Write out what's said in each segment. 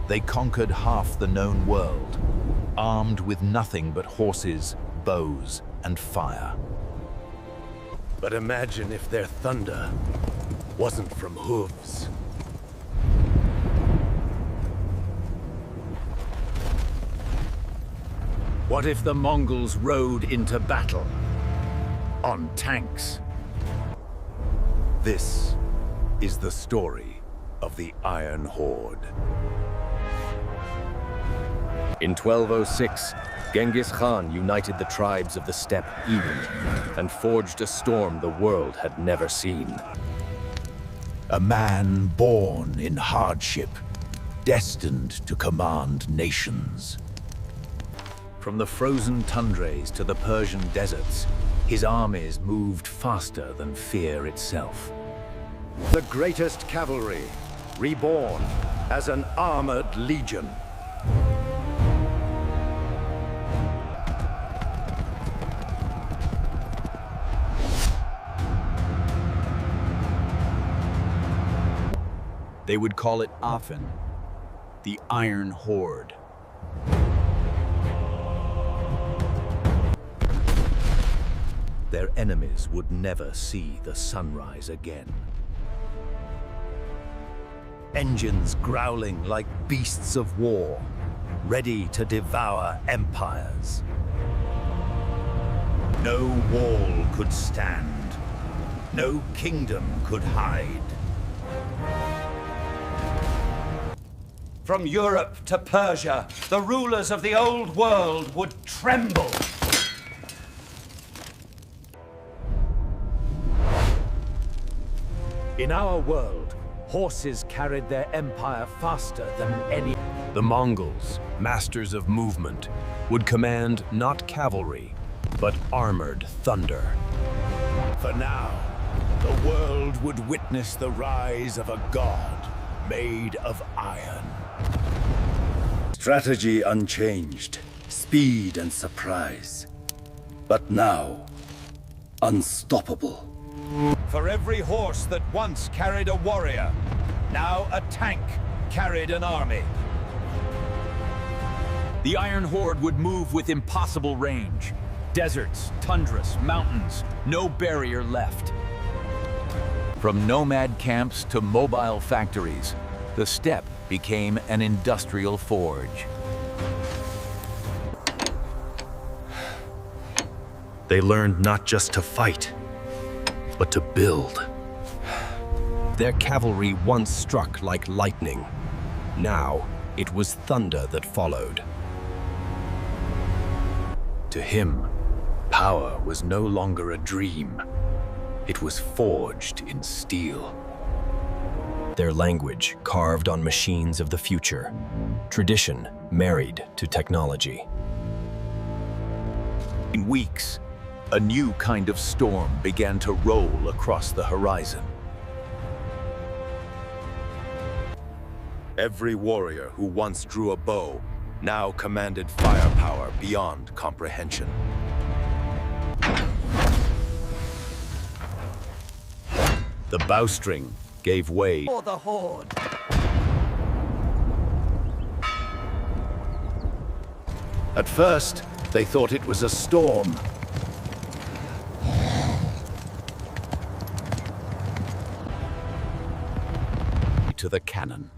They conquered half the known world, armed with nothing but horses, bows, and fire. But imagine if their thunder wasn't from hooves. What if the Mongols rode into battle on tanks? This is the story of the Iron Horde. In 1206, Genghis Khan united the tribes of the steppe east and forged a storm the world had never seen. A man born in hardship, destined to command nations. From the frozen tundras to the Persian deserts, his armies moved faster than fear itself. The greatest cavalry, reborn as an armored legion. They would call it often the Iron Horde. Their enemies would never see the sunrise again. Engines growling like beasts of war, ready to devour empires. No wall could stand, no kingdom could hide. From Europe to Persia, the rulers of the old world would tremble. In our world, horses carried their empire faster than any. The Mongols, masters of movement, would command not cavalry, but armored thunder. For now, the world would witness the rise of a god made of iron. Strategy unchanged, speed and surprise. But now, unstoppable. For every horse that once carried a warrior, now a tank carried an army. The Iron Horde would move with impossible range. Deserts, tundras, mountains, no barrier left. From nomad camps to mobile factories, the steppe became an industrial forge. They learned not just to fight, but to build. Their cavalry once struck like lightning. Now, it was thunder that followed. To him, power was no longer a dream. It was forged in steel. Their language carved on machines of the future. Tradition married to technology. In weeks, a new kind of storm began to roll across the horizon. Every warrior who once drew a bow now commanded firepower beyond comprehension. The bowstring gave way For the Horde. At first, they thought it was a storm. To the cannon.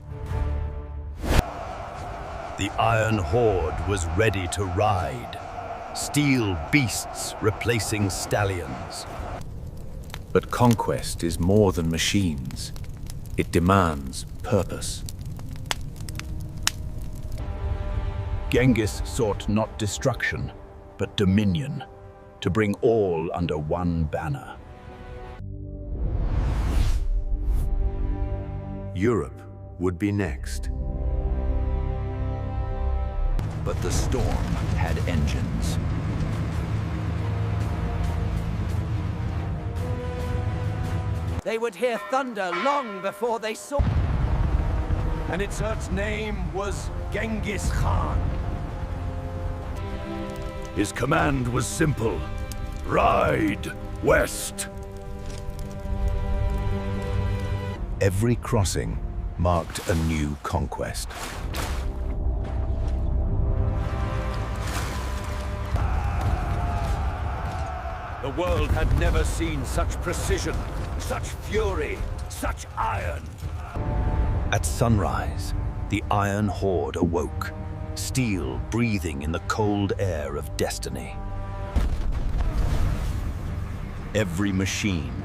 The Iron Horde was ready to ride. Steel beasts replacing stallions. But conquest is more than machines. It demands purpose. Genghis sought not destruction, but dominion, to bring all under one banner. Europe would be next. But the storm had engines. They would hear thunder long before they saw. And its name was Genghis Khan. His command was simple: ride west. Every crossing marked a new conquest. The world had never seen such precision, such fury, such iron. At sunrise, the Iron Horde awoke, steel breathing in the cold air of destiny. Every machine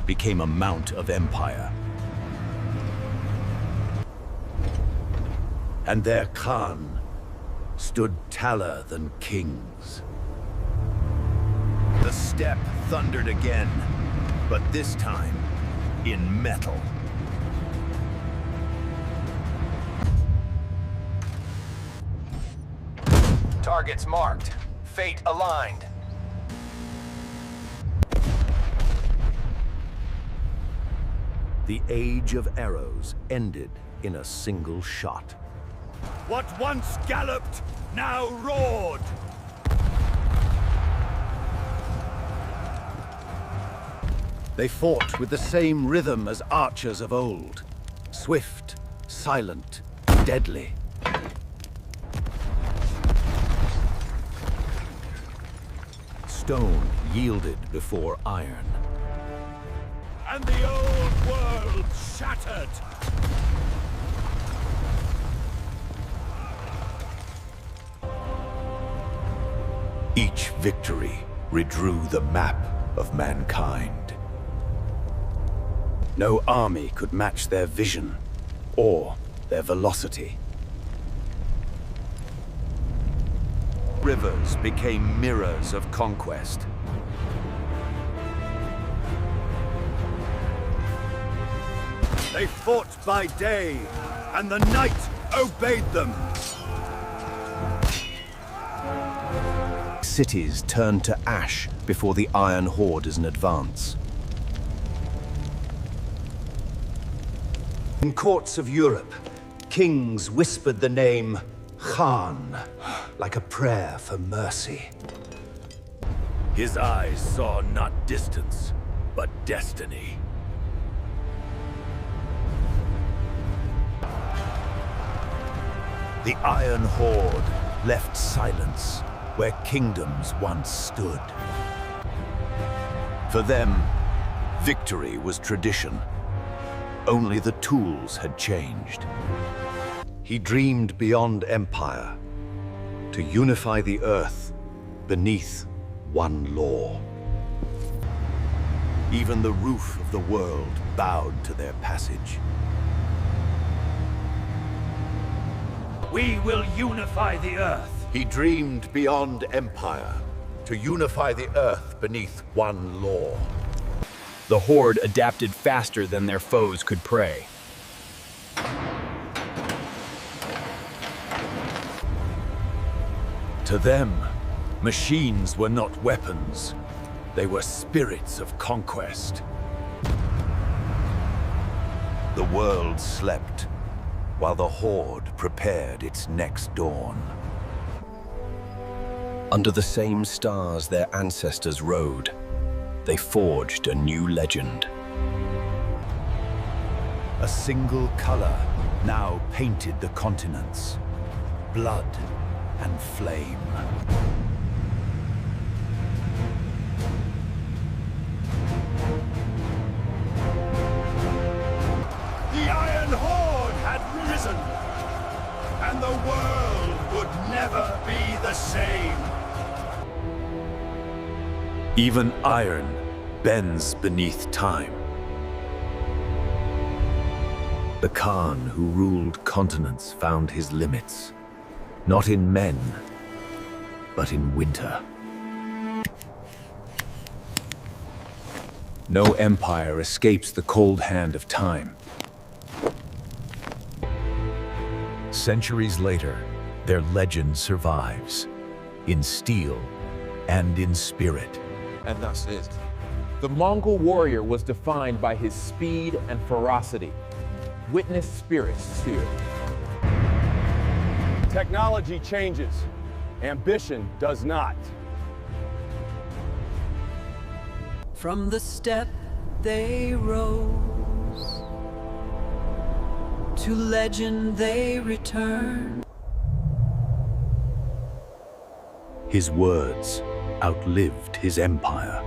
became a mount of empire. And their Khan stood taller than kings. The steppe thundered again, but this time in metal. Targets marked. Fate aligned. The age of arrows ended in a single shot. What once galloped, now roared. They fought with the same rhythm as archers of old. Swift, silent, deadly. Stone yielded before iron. And the old world shattered. Each victory redrew the map of mankind. No army could match their vision or their velocity. Rivers became mirrors of conquest. They fought by day, and the night obeyed them. Cities turned to ash before the Iron Horde as an advance. In courts of Europe, kings whispered the name Khan, like a prayer for mercy. His eyes saw not distance, but destiny. The Iron Horde left silence where kingdoms once stood. For them, victory was tradition. Only the tools had changed. He dreamed beyond empire, to unify the earth beneath one law. Even the roof of the world bowed to their passage. We will unify the earth. He dreamed beyond empire, to unify the earth beneath one law. The Horde adapted faster than their foes could pray. To them, machines were not weapons. They were spirits of conquest. The world slept, while the Horde prepared its next dawn. Under the same stars their ancestors rode, they forged a new legend. A single color now painted the continents. Blood and flame. The Iron Horde had risen, and the world would never be the same. Even iron bends beneath time. The Khan who ruled continents found his limits, not in men, but in winter. No empire escapes the cold hand of time. Centuries later, their legend survives, in steel and in spirit. And thus is. The Mongol warrior was defined by his speed and ferocity. Witness spirits here. Technology changes. Ambition does not. From the steppe they rose, to legend they return. His words outlived his empire.